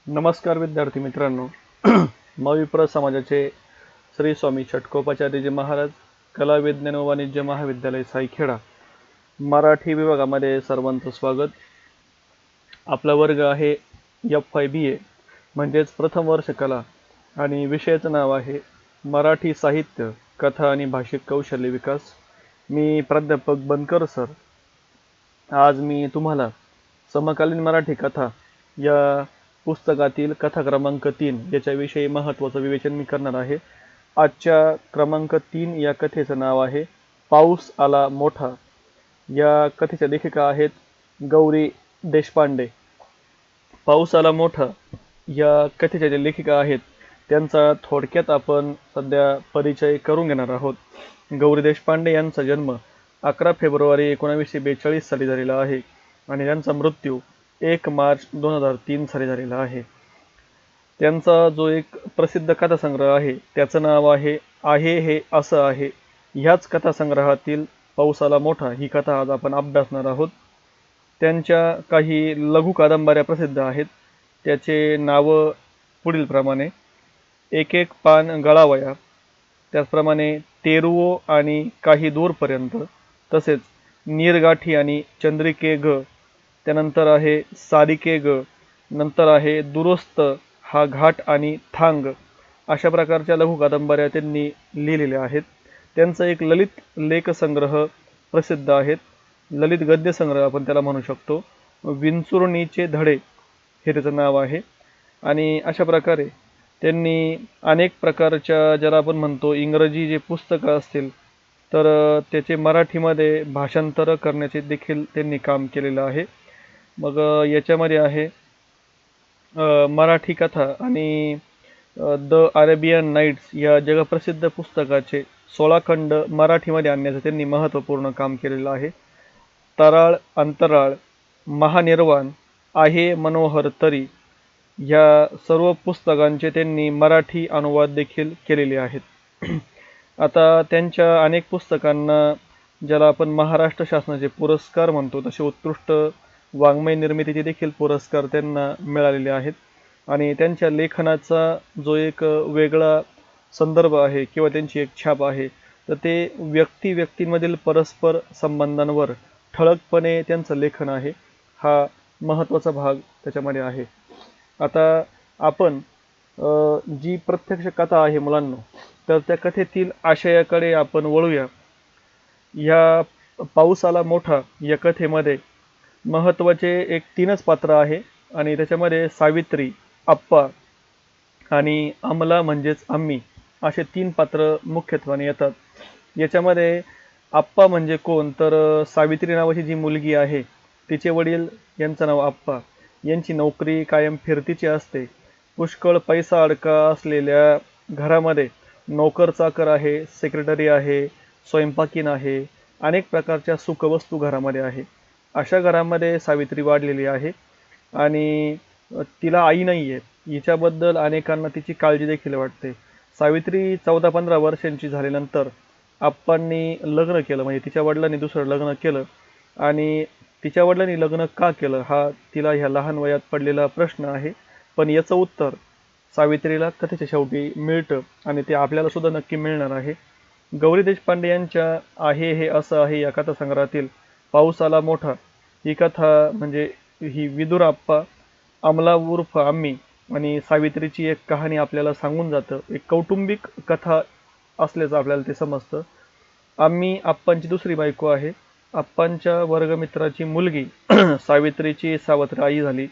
नमस्कार विद्यार्थी मित्रांनो. मविप्र समाजाचे श्री स्वामी षटकोपाचार्यजी महाराज कला विज्ञान व वाणिज्य महाविद्यालय सायखेडा मराठी विभागामध्ये सर्वांचं स्वागत. आपला वर्ग आहे FIBA म्हणजेच प्रथम वर्ष कला आणि विषयाचं नाव आहे मराठी साहित्य कथा आणि भाषिक कौशल्य विकास. मी प्राध्यापक बनकर सर. आज मी तुम्हाला समकालीन मराठी कथा या पुस्तकातील कथा क्रमांक 3 याच्याविषयी महत्त्वाचं विवेचन मी करणार आहे. आजच्या क्रमांक 3 या कथेचं नाव आहे पाऊस आला मोठा. या कथेच्या लेखिका आहेत गौरी देशपांडे. पाऊस आला मोठा या कथेच्या ज्या लेखिका आहेत त्यांचा थोडक्यात आपण सध्या परिचय करून घेणार आहोत. गौरी देशपांडे यांचा जन्म 11 फेब्रुवारी 1942 साली झालेला आहे आणि त्यांचा मृत्यू 1 मार्च 2003 साली झालेला आहे. त्यांचा जो एक प्रसिद्ध कथासंग्रह आहे त्याचं नाव आहे हे असं आहे. ह्याच कथासंग्रहातील पाऊस आला मोठा ही कथा आज आपण अभ्यासणार आहोत. त्यांच्या काही लघु कादंबऱ्या प्रसिद्ध आहेत. त्याचे नावं पुढील प्रमाणे: एक एक पान गळावया, त्याचप्रमाणे तेरुओ आणि काही दूरपर्यंत, तसेच नीरगाठी आणि चंद्रिके ग, त्यानंतर आहे सारिके ग, नंतर आहे दुरुस्त, हा घाट आणि थांग. अशा प्रकारच्या लघु कादंबऱ्या त्यांनी लिहिलेल्या आहेत. त्यांचा एक ललित लेखसंग्रह प्रसिद्ध आहेत. ललित गद्यसंग्रह आपण त्याला म्हणू शकतो. विंचुर्णीचे धडे हे त्याचं नाव आहे. आणि अशा प्रकारे त्यांनी अनेक प्रकारच्या ज्याला आपण म्हणतो इंग्रजी जे पुस्तकं असतील तर त्याचे मराठीमध्ये भाषांतर करण्याचे देखील त्यांनी काम केलेलं आहे. मग याच्यामध्ये आहे मराठी कथा आणि द अरेबियन नाईट्स या जगप्रसिद्ध पुस्तकाचे 16 खंड मराठीमध्ये आणण्याचं त्यांनी महत्त्वपूर्ण काम केलेलं आहे. तराळ अंतराळ, महानिर्वाण, आहे मनोहर तरी ह्या सर्व पुस्तकांचे त्यांनी मराठी अनुवाद देखील केलेले आहेत. आता त्यांच्या अनेक पुस्तकांना ज्याला आपण महाराष्ट्र शासनाचे पुरस्कार म्हणतो तसे उत्कृष्ट वाङ्मय निर्मितीचे देखील पुरस्कार त्यांना मिळालेले आहेत. आणि त्यांच्या लेखनाचा जो एक वेगळा संदर्भ आहे किंवा त्यांची एक छाप आहे तर ते व्यक्तींमधील परस्पर संबंधांवर ठळकपणे त्यांचं लेखन आहे. हा महत्त्वाचा भाग त्याच्यामध्ये आहे. आता आपण जी प्रत्यक्ष कथा आहे मुलांनो तर त्या कथेतील आशयाकडे आपण वळूया. या पाऊस आला मोठा या कथेमध्ये महत्त्वाचे एक 3च पात्र आहे आणि त्याच्यामध्ये सावित्री, आप्पा आणि अमला म्हणजेच आम्ही असे 3 पात्र मुख्यत्वाने येतात. याच्यामध्ये आप्पा म्हणजे कोण तर सावित्री नावाची जी मुलगी आहे तिचे वडील यांचं नाव आप्पा. यांची नोकरी कायम फिरतीची असते. पुष्कळ पैसा अडका असलेल्या घरामध्ये नोकर चाकर आहे, सेक्रेटरी आहे, स्वयंपाकीन आहे, अनेक प्रकारच्या सुखवस्तू घरामध्ये आहे. अशा घरामध्ये सावित्री वाढलेली आहे आणि तिला आई नाही आहे. हिच्याबद्दल अनेकांना तिची काळजी देखील वाटते. सावित्री 14-15 वर्षांची झाल्यानंतर आप्पांनी लग्न केलं, म्हणजे तिच्या वडिलांनी दुसरं लग्न केलं. आणि तिच्या वडिलांनी लग्न का केलं हा तिला ह्या लहान वयात पडलेला प्रश्न आहे. पण याचं उत्तर सावित्रीला कथेच्या शेवटी मिळतं आणि ते आपल्याला सुद्धा नक्की मिळणार आहे. गौरी देशपांडे यांच्या हे असं आहे या कथासंग्रहातील पाऊस आला मोठा ही कथा म्हणजे ही विदुर आप्पा, अमला उर्फ आम्ही आणि सावित्रीची एक कहाणी आपल्याला सांगून जातं. एक कौटुंबिक कथा असल्याचं आपल्याला ते समजतं. आम्ही आप्पांची दुसरी बायको आहे. आप्पांच्या वर्गमित्राची मुलगी सावित्रीची सावत्र आई झाली.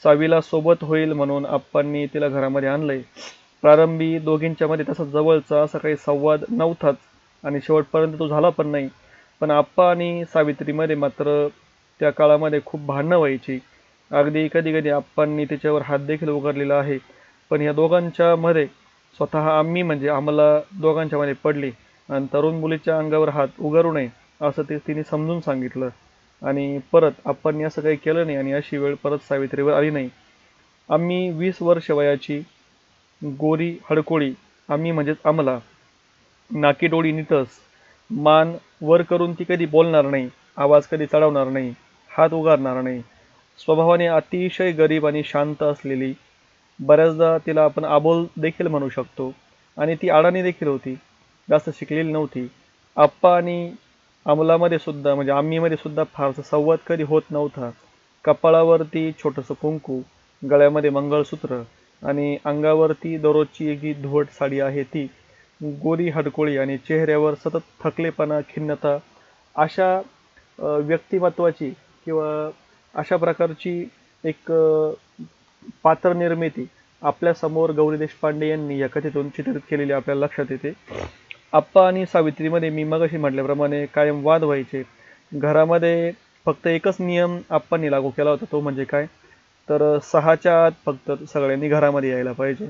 सावीला सोबत होईल म्हणून आप्पांनी तिला घरामध्ये आणलंय. प्रारंभी दोघींच्या मध्ये तसा जवळचा असा काही संवाद नव्हताच आणि शेवटपर्यंत तो झाला पण नाही. पण आप्पा आणि सावित्रीमध्ये मात्र त्या काळामध्ये खूप भांडणं व्हायची. अगदी कधी कधी आप्पांनी तिच्यावर हात देखील उगारलेला आहे. पण या दोघांच्या मध्ये स्वतः आम्ही म्हणजे आम्हाला दोघांच्या मध्ये पडली आणि तरुण मुलीच्या अंगावर हात उगारू नये असं तिने समजून सांगितलं आणि परत आप्पांनी असं काही केलं नाही आणि अशी वेळ परत सावित्रीवर आली नाही. आम्ही 20 वर्ष वयाची, गोरी हडकोळी, आम्ही म्हणजेच अमला, नाकी डोळी निटस, मान वर करून ती कधी बोलणार नाही, आवाज कधी चढवणार नाही, हात उगारणार नाही, स्वभावाने अतिशय गरीब आणि शांत असलेली बऱ्याचदा तिला आपण अबोल देखील म्हणू शकतो आणि ती अडाणी देखील होती, जास्त शिकलेली नव्हती. आप्पा आणि अमलामध्ये सुद्धा म्हणजे आम्हीमध्ये सुद्धा फारसा संवाद कधी होत नव्हता. कपाळावरती छोटंसं कुंकू, गळ्यामध्ये मंगळसूत्र आणि अंगावरती दररोजची जी धुवट साडी आहे ती, गोरी हडकोळी आणि चेहऱ्यावर सतत थकलेपणा, खिन्नता अशा व्यक्तिमत्वाची किंवा अशा प्रकारची एक पात्र निर्मिती आपल्यासमोर गौरी देशपांडे यांनी या कथेतून चित्रित केलेली आपल्याला लक्षात येते. आप्पा आणि सावित्रीमध्ये मी मगाशी म्हटल्याप्रमाणे कायम वाद व्हायचे. घरामध्ये फक्त एकच नियम आप्पांनी लागू केला होता, तो म्हणजे काय, तर 6च्या आत फक्त सगळ्यांनी घरामध्ये यायला पाहिजे.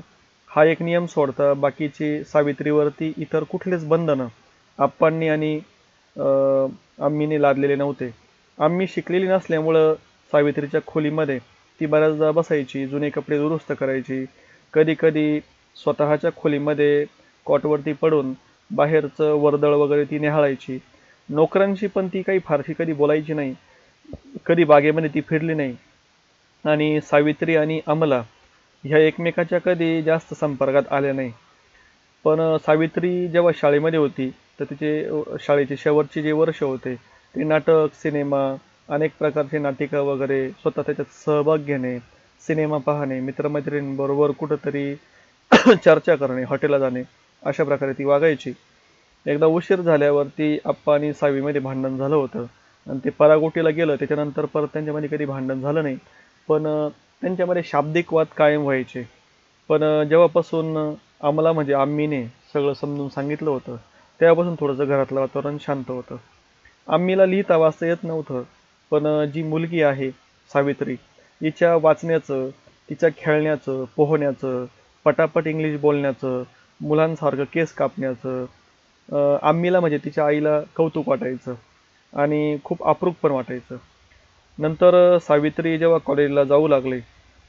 हा एक नियम सोडता बाकीची सावित्रीवरती इतर कुठलेच बंधनं आप्पांनी आणि आम्हीने लादलेले नव्हते. आम्ही शिकलेली नसल्यामुळं सावित्रीच्या खोलीमध्ये ती बऱ्याचदा बसायची, जुने कपडे दुरुस्त करायची, कधी कधी स्वतःच्या खोलीमध्ये कॉटवरती पडून बाहेरचं वर्दळ वगैरे ती न्याहाळायची. नोकरांशी पण ती काही फारशी कधी बोलायची नाही, कधी बागेमध्ये ती फिरली नाही आणि सावित्री आणि अमला ह्या एकमेकाच्या कधी जास्त संपर्कात आल्या नाही. पण सावित्री जेव्हा शाळेमध्ये होती तर तिचे शाळेचे शेवटचे जे वर्ष होते ते नाटक, सिनेमा, अनेक प्रकारचे नाटिका वगैरे स्वतः त्याच्यात सहभाग घेणे, सिनेमा पाहणे, मित्रमैत्रिणींबरोबर कुठंतरी चर्चा करणे, हॉटेलला जाणे, अशा प्रकारे ती वागायची. एकदा उशीर झाल्यावरती आप्पा आणि सावीमध्ये भांडण झालं होतं आणि ते परागोटीला गेलं. त्याच्यानंतर परत त्यांच्यामध्ये कधी भांडण झालं नाही, पण त्यांच्यामध्ये शाब्दिक वाद कायम व्हायचे. पण जेव्हापासून आम्हाला म्हणजे आम्मीने सगळं समजून सांगितलं होतं तेव्हापासून थोडंसं घरातलं वातावरण शांत होतं. आम्मीला लिहिता वाचता येत नव्हतं, पण जी मुलगी आहे सावित्री, हिच्या वाचण्याचं, तिच्या खेळण्याचं, पोहण्याचं, पटापट इंग्लिश बोलण्याचं, मुलांसारखं केस कापण्याचं आम्मीला म्हणजे तिच्या आईला कौतुक वाटायचं आणि खूप अप्रूप पण वाटायचं. नंतर सावित्री जेव्हा कॉलेजला जाऊ लागले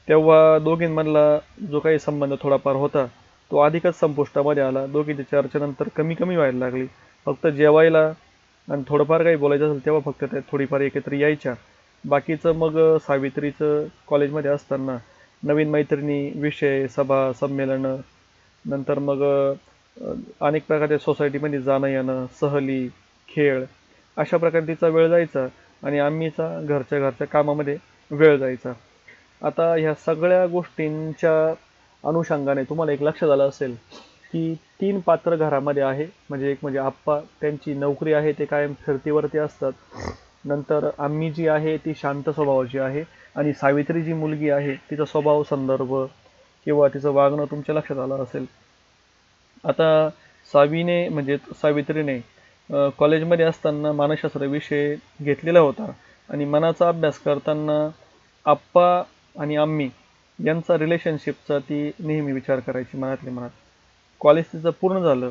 तेव्हा दोघींमधला जो काही संबंध थोडाफार होता तो अधिकच संपुष्टामध्ये आला. दोघींची चर्चेनंतर कमी कमी व्हायला लागली. फक्त जेवायला आणि थोडंफार काही बोलायचं असेल तेव्हा फक्त त्या थोडीफार एकत्र यायच्या. बाकीचं मग सावित्रीचं कॉलेजमध्ये असताना नवीन मैत्रिणी, विषय, सभा, संमेलनं, नंतर मग अनेक प्रकारच्या सोसायटीमध्ये जाणं येणं, सहली, खेळ, अशा प्रकारे तिचा वेळ जायचा आणि आम्हीचा घरच्या घरच्या कामामध्ये वेळ जायचा. आता ह्या सगळ्या गोष्टींच्या अनुषंगाने तुम्हाला एक लक्षात आलं असेल की 3 पात्र घरामध्ये आहे. म्हणजे एक म्हणजे आप्पा, त्यांची नोकरी आहे, ते कायम फिरतीवरती असतात. नंतर आम्मी जी आहे ती शांत स्वभावाची आहे आणि सावित्री जी मुलगी आहे तिचा स्वभाव, संदर्भ किंवा तिचं वागणं तुमच्या लक्षात आलं असेल. आता सावीने म्हणजे सावित्रीने कॉलेजमध्ये असताना मानसशास्त्र विषय घेतलेला होता आणि मनाचा अभ्यास करताना आप्पा आणि आम्मी यांचा रिलेशनशिपचा ती नेहमी विचार करायची मनातल्या मनात. कॉलेज तिचं पूर्ण झालं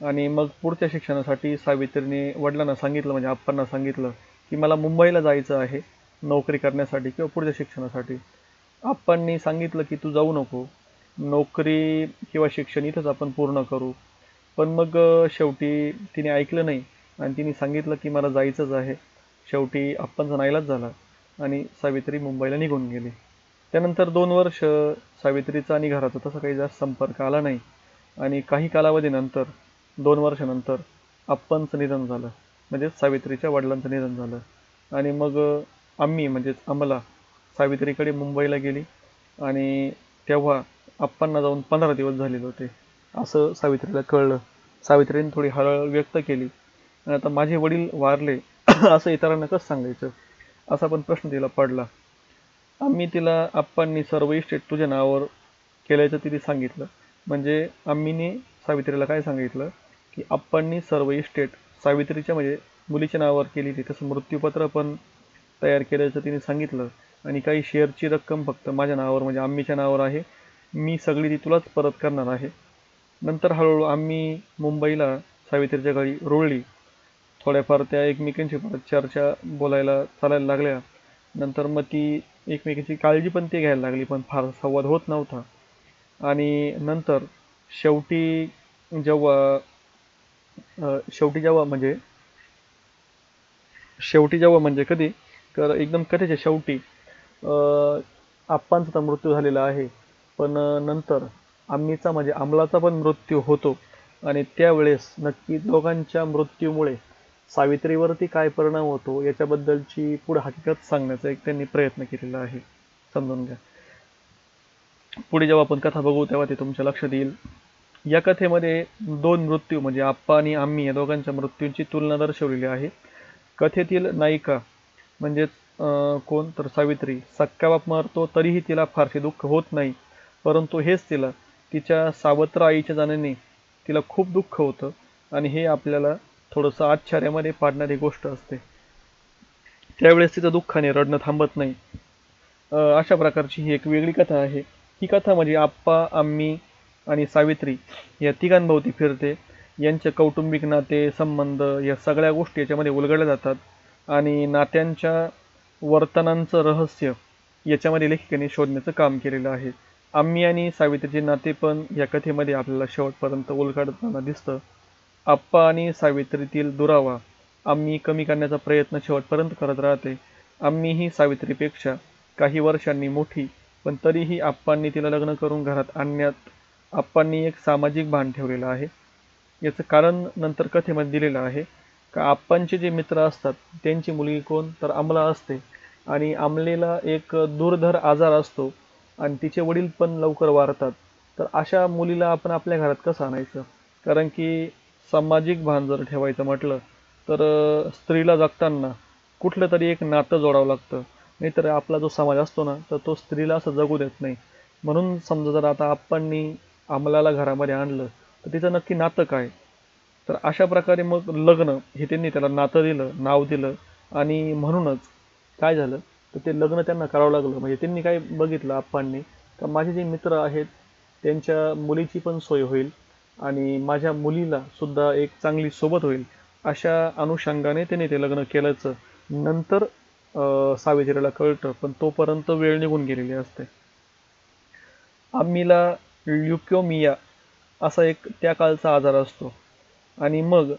आणि मग पुढच्या शिक्षणासाठी सावित्रीने वडिलांना सांगितलं, म्हणजे आप्पांना सांगितलं की मला मुंबईला जायचं आहे नोकरी करण्यासाठी किंवा पुढच्या शिक्षणासाठी. आप्पांनी सांगितलं की तू जाऊ नको, नोकरी किंवा शिक्षण इथंच आपण पूर्ण करू. पण मग शेवटी तिने ऐकलं नाही आणि तिने सांगितलं की मला जायचंच आहे. शेवटी आप्पांचा नाईलाज झाला आणि सावित्री मुंबईला निघून गेली. त्यानंतर 2 वर्ष सावित्रीचा आणि घराचा तसा काही जास्त संपर्क आला नाही आणि काही कालावधीनंतर 2 वर्षानंतर आप्पांचं निधन झालं, म्हणजेच सावित्रीच्या वडिलांचं निधन झालं. आणि मग आम्ही म्हणजेच अमला सावित्रीकडे मुंबईला गेली आणि तेव्हा आप्पांना जाऊन 15 दिवस झालेले होते असं सावित्रीला कळलं. सावित्रीने थोडी हळहळ व्यक्त केली आणि आता माझे वडील वारले असं इतरांना कसं सांगायचं, असा पण प्रश्न तिला पडला. आम्ही तिला आप्पांनी सर्व इस्टेट तुझ्या नावावर केल्याचं तिने सांगितलं. म्हणजे आम्हीने सावित्रीला काय सांगितलं की आप्पांनी सर्व इस्टेट सावित्रीच्या म्हणजे मुलीच्या नावावर केलेली, तसं मृत्यूपत्र पण तयार केल्याचं तिने सांगितलं आणि काही शेअरची रक्कम फक्त माझ्या नावावर म्हणजे आम्मीच्या नावावर आहे, मी सगळी ती तुलाच परत करणार आहे. नंतर हळूहळू आम्ही मुंबईला सावित्रीच्या घरी रुळली. थोड्याफार त्या एकमेकांशी परत चर्चा बोलायला चालायला लागल्या. नंतर मग ती एकमेकांची काळजी पण ती घ्यायला लागली, पण फार संवाद होत नव्हता. आणि नंतर शेवटी जेव्हा शेवटी जेव्हा म्हणजे शेवटी जेव्हा म्हणजे कधी तर एकदम कथेच्या शेवटी आप्पांचा तर मृत्यू झालेला आहे पण नंतर आम्हीचा म्हणजे अमलाचा पण मृत्यू होतो आणि त्यावेळेस नक्की दोघांच्या मृत्यूमुळे सावित्रीवरती काय परिणाम होतो याच्याबद्दलची पुढे हकीकत सांगण्याचा एक त्यांनी प्रयत्न केलेला आहे. समजून घ्या. पुढे जेव्हा आपण कथा बघू तेव्हा ते तुमच्या लक्षात येईल. या कथेमध्ये दोन मृत्यू म्हणजे आप्पा आणि आम्मी या दोघांच्या मृत्यूंची तुलना दर्शवलेली आहे. कथेतील नायिका म्हणजेच कोण तर सावित्री सख्खा बाप मरतो तरीही तिला फारसे दुःख होत नाही, परंतु हेच तिला तिच्या सावत्र आईच्या जाण्याने तिला खूप दुःख होतं आणि हे आपल्याला थोडंसं आश्चर्यामध्ये पाडणारी गोष्ट असते. त्यावेळेस तिचं दुःखाने रडणं थांबत नाही. अशा प्रकारची ही एक वेगळी कथा आहे. ही कथा म्हणजे आप्पा, आम्मी आणि सावित्री या तिघांभोवती फिरते. यांचे कौटुंबिक नाते, संबंध या सगळ्या गोष्टी याच्यामध्ये उलगडल्या जातात आणि नात्यांच्या वर्तनांचं रहस्य याच्यामध्ये लेखिकेने शोधण्याचं काम केलेलं आहे. आम्मी आणि सावित्रीचे नाते पण या कथेमध्ये आपल्याला शेवटपर्यंत उलगडताना दिसतं. आप्पा आणि सावित्रीतील दुरावा आम्मी कमी करण्याचा प्रयत्न शेवटपर्यंत करत राहते. आम्मी ही सावित्रीपेक्षा काही वर्षांनी मोठी, पण तरीही आप्पांनी तिला लग्न करून घरात आणण्यात आप्पांनी एक सामाजिक भान ठेवलेलं आहे. याचं कारण नंतर कथेमध्ये दिलेलं आहे का आप्पांचे जे मित्र असतात त्यांची मुलगी कोण तर अमला असते आणि अमलेला एक दुर्धर आजार असतो आणि तिचे वडील पण लवकर वारतात. तर अशा मुलीला आपण आपल्या घरात कसं आणायचं? कारण की सामाजिक भान जर ठेवायचं म्हटलं तर स्त्रीला जगताना कुठलं तरी एक नातं जोडावं लागतं. नाहीतर आपला जो समाज असतो ना तर तो स्त्रीला असं जगू देत नाही. म्हणून समजा जर आता आप्पांनी अमलाला घरामध्ये आणलं तर तिचं नक्की नातं काय? तर अशा प्रकारे मग लग्न हे त्यांनी त्याला नातं दिलं, नाव दिलं आणि म्हणूनच काय झालं तर ते लग्न त्यांना करावं लागलं. म्हणजे त्यांनी काय बघितलं आप्पांनी का माझे जे मित्र आहेत त्यांच्या मुलीची पण सोय होईल आणि माझ्या मुलीला सुद्धा एक चांगली सोबत होईल. अशा अनुषंगाने त्याने ते लग्न केल्याचं नंतर सावित्रीला कळतं, पण तोपर्यंत वेळ निघून गेलेली असते. आम्मीला ल्युकोमिया असा एक त्या काळचा आजार असतो आणि मग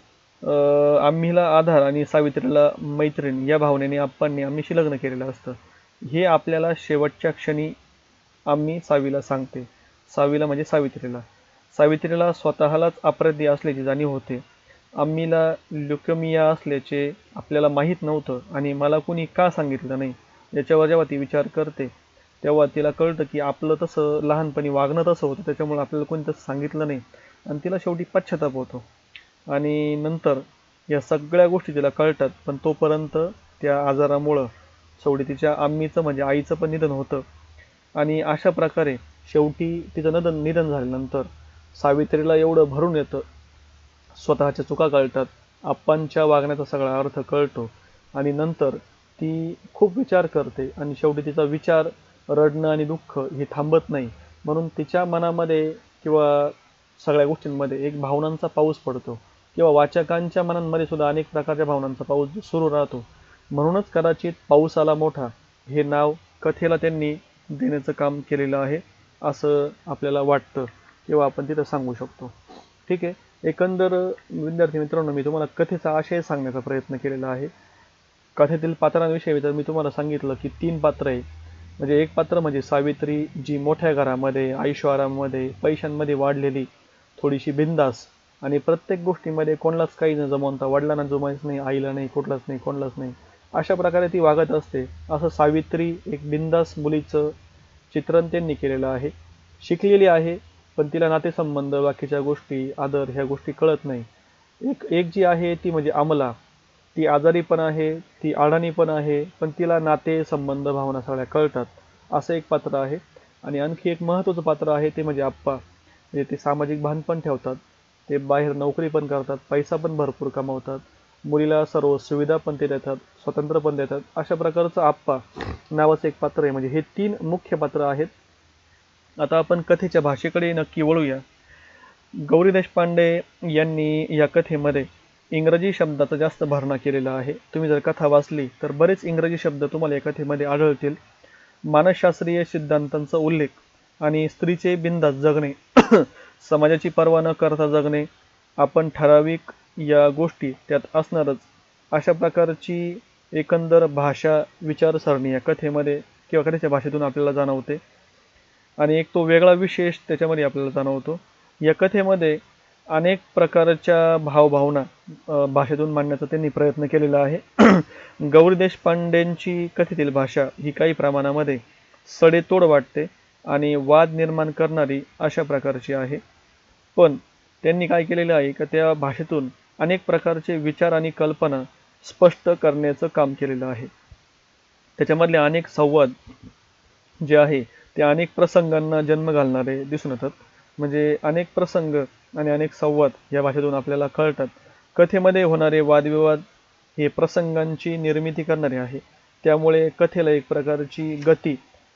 आम्हीला आधार आणि सावित्रीला मैत्रीण या भावनेने आप्पांनी आम्हीशी लग्न केलेलं असतं. हे आपल्याला शेवटच्या क्षणी आम्ही सावीला सांगते. सावीला म्हणजे सावित्रीला. सावित्रीला स्वतःलाच अपराधी असल्याची जाणीव होते. आम्मीला ल्युकेमिया असल्याचे आपल्याला माहीत नव्हतं आणि मला कुणी का सांगितलं नाही याच्यावर जेव्हा ती विचार करते तेव्हा तिला कळतं की आपलं तसं लहानपणी वागणं तसं होतं, त्याच्यामुळे आपल्याला कोणी तसं सांगितलं नाही आणि तिला शेवटी पश्चाताप होतो. आणि नंतर या सगळ्या गोष्टी तिला कळतात, पण तोपर्यंत त्या आजारामुळं शेवटी तिच्या आम्मीचं म्हणजे आईचं पण निधन होतं आणि अशा प्रकारे शेवटी तिचं निधन झाल्यानंतर सावित्रीला एवढं भरून येतं, स्वतःच्या चुका कळतात, आप्पांच्या वागण्याचा सगळा अर्थ कळतो आणि नंतर ती खूप विचार करते आणि शेवटी तिचा विचार, रडणं आणि दुःख हे थांबत नाही. म्हणून तिच्या मनामध्ये किंवा सगळ्या गोष्टींमध्ये एक भावनांचा पाऊस पडतो किंवा वाचकांच्या मनांमध्ये सुद्धा अनेक प्रकारच्या भावनांचा पाऊस सुरू राहतो. म्हणूनच कदाचित पाऊस आला मोठा हे नाव कथेला त्यांनी देण्याचं काम केलेलं आहे असं आपल्याला वाटतं किंवा आपण तिथं सांगू शकतो. ठीक आहे. एकंदर विद्यार्थी मित्रांनो, मी तुम्हाला कथेचा आशय सांगण्याचा प्रयत्न केलेला आहे. कथेतील पात्रांविषयी तर मी तुम्हाला सांगितलं की 3 पात्र आहे. म्हणजे एक पात्र म्हणजे सावित्री, जी मोठ्या घरामध्ये ऐशोआराममध्ये पैशांमध्ये वाढलेली, थोडीशी बिंदास आणि प्रत्येक गोष्टीमध्ये कोणालाच काही न जमवता, वडिलांना जमायचं नाही, आईला नाही, कुठलाच नाही, कोणालाच नाही, अशा प्रकारे ती वागत असते. असं सावित्री एक बिंदास मुलीचं चित्रण त्यांनी केलेलं आहे. शिकलेली आहे पण तिला नातेसंबंध, बाकीच्या गोष्टी, आदर ह्या गोष्टी कळत नाही. एक एक जी आहे ती म्हणजे अमला, ती आजारी पण आहे, ती अडाणी पण आहे, पण तिला नाते, संबंध, भावना सगळ्या कळतात. असं एक पात्र आहे. आणि आणखी एक महत्त्वाचं पात्र आहे ते म्हणजे आप्पा. म्हणजे ते सामाजिक भान पण ठेवतात. ते बाहेर नोकरी पण करतात, पैसा पण भरपूर कमावतात. मुलीला सर्व सुविधा पण ते देतात, स्वतंत्र पण देतात. अशा प्रकारचं आप्पा नावाचं एक पात्र आहे. म्हणजे हे 3 मुख्य पात्र आहेत. आता आपण कथेच्या भाषेकडे नक्की वळूया. गौरी देशपांडे यांनी या कथेमध्ये इंग्रजी शब्दाचा जास्त भरणा केलेला आहे. तुम्ही जर कथा वाचली तर बरेच इंग्रजी शब्द तुम्हाला या कथेमध्ये आढळतील. मानसशास्त्रीय सिद्धांतांचा उल्लेख आणि स्त्रीचे बिनधास्त जगणे, समाजाची पर्वा न करता जगणे, आपण ठराविक या गोष्टी त्यात असणारच. अशा प्रकारची एकंदर भाषा विचारसरणी या कथेमध्ये किंवा कथेच्या भाषेतून आपल्याला जाणवते. आणि एक तो वेगळा विशेष त्याच्यामध्ये आपल्याला जाणवतो. या कथेमध्ये अनेक प्रकारच्या भावभावना भाषेतून मांडण्याचा त्यांनी प्रयत्न केलेला आहे. गौरी देशपांडेंची कथेतील भाषा ही काही प्रमाणामध्ये सडेतोड वाटते आणि वाद निर्माण करणारी अशा प्रकारची आहे. पण त्यांनी काय केलेलं आहे का त्या भाषेतून अनेक प्रकारचे विचार आणि कल्पना स्पष्ट करण्याचं काम केलेलं आहे. त्याच्यामधले अनेक संवाद जे आहे ते अनेक प्रसंगांना जन्म घालणारे दिसून येतात. म्हणजे अनेक प्रसंग आणि अनेक संवाद या भाषेतून आपल्याला कळतात. कथेमध्ये होणारे वादविवाद हे प्रसंगांची निर्मिती करणारे आहे. त्यामुळे कथेला एक प्रकारची गती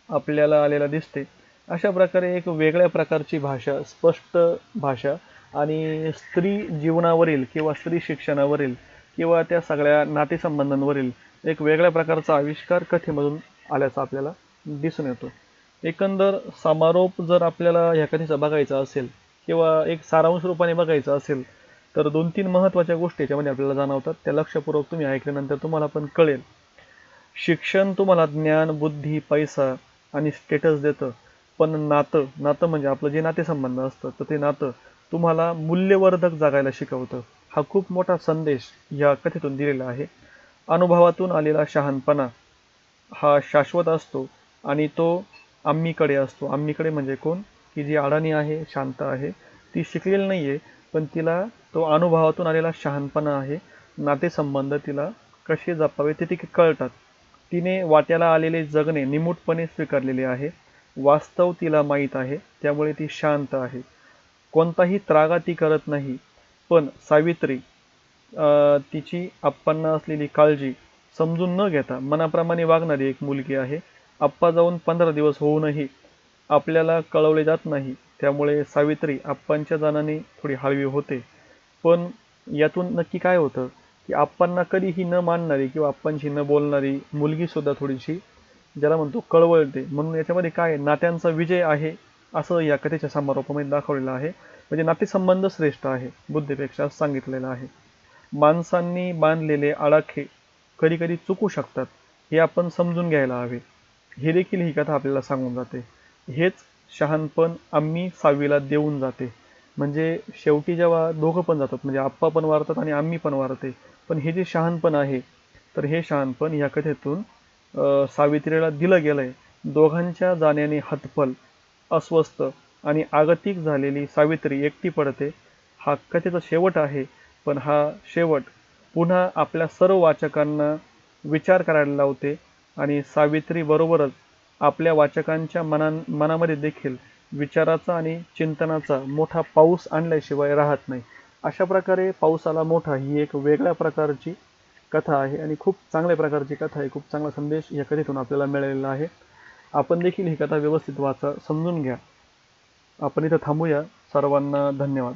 आपल्याला आलेला दिसते. अशा प्रकारे एक वेगळ्या प्रकारची भाषा, स्पष्ट भाषा आणि स्त्री जीवनावरील किंवा स्त्री शिक्षणावरील किंवा त्या सगळ्या नातेसंबंधांवरील एक वेगळ्या प्रकारचा आविष्कार कथेमधून आल्याचा आपल्याला दिसून येतो. एकंदर समारोप जर आपल्याला ह्या कथेचा बघायचा असेल किंवा एक सारांश रूपाने बघायचा असेल तर 2-3 महत्त्वाच्या गोष्टी याच्यामध्ये आपल्याला जाणवतात. त्या लक्षपूर्वक तुम्ही ऐकल्यानंतर तुम्हाला पण कळेल. शिक्षण तुम्हाला ज्ञान, बुद्धी, पैसा आणि स्टेटस देतं, पण नातं नातं म्हणजे आपलं जे नातेसंबंध असतं तर ते नातं तुम्हाला मूल्यवर्धक जगायला शिकवतं. हा खूप मोठा संदेश या कथेतून दिलेला आहे. अनुभवातून आलेला शहाणपणा हा शाश्वत असतो आणि तो आम्मीकडे असतो. आम्मीकडे म्हणजे कोण? की जी अडाणी आहे, शांत आहे, ती शिकलेली नाही आहे, पण तिला तो अनुभवातून आलेला शहाणपणा आहे. नातेसंबंध तिला कसे जपावे ते कळतात. तिने वाट्याला आलेले जगणे निमूटपणे स्वीकारलेले आहे. वास्तव तिला माहीत आहे, त्यामुळे ती शांत आहे. कोणताही त्रागा ती करत नाही. पण सावित्री तिची आप्पांना असलेली काळजी समजून न घेता मनाप्रमाणे वागणारी एक मुलगी आहे. आप्पा जाऊन 15 दिवस होऊनही आपल्याला कळवले जात नाही. त्यामुळे सावित्री आप्पांच्या जाण्याने थोडी हळवी होते. पण यातून नक्की काय होतं की आप्पांना कधीही न मानणारी किंवा आप्पांशी न बोलणारी मुलगी सुद्धा थोडीशी ज्याला म्हणतो कळवळते. म्हणून याच्यामध्ये काय नात्यांचा विजय आहे असं या कथेच्या समारोपामध्ये दाखवलेलं आहे. म्हणजे नातेसंबंध श्रेष्ठ आहे बुद्धीपेक्षा सांगितलेलं आहे. माणसांनी बांधलेले आडाखे कधी कधी चुकू शकतात, हे आपण समजून घ्यायला हवे. हे देखील ही कथा आपल्याला सांगून जाते. हेच शहाणपण आम्ही सावीला देऊन जाते. म्हणजे शेवटी जेव्हा दोघं पण जातात, म्हणजे आप्पा पण वारतात आणि आम्ही पण वारते, पण हे जे शहाणपण आहे तर हे शहाणपण या कथेतून सावित्रीला दिलं गेलंय. दोघांच्या जाण्याने हतबल, अस्वस्थ आणि आगतिक झालेली सावित्री एकटी पडते. हा कथेचा शेवट आहे. पण हा शेवट पुन्हा आपल्या सर्व वाचकांना विचार करायला लावते आणि सावित्री बरोबरच आपल्या वाचकांच्या मनामध्ये देखील विचाराचा आणि चिंतनाचा मोठा पाऊस आणल्याशिवाय राहत नाही. अशा प्रकारे पाऊसाला मोठा ही एक वेगळ्या प्रकारची कथा आहे आणि खूप चांगल्या प्रकारची कथा आहे. खूप चांगला संदेश या कथेतून आपल्याला मिळालेला आहे. आपण देखील ही कथा व्यवस्थित वाचा, समजून घ्या. आपण इथं थांबूया. सर्वांना धन्यवाद.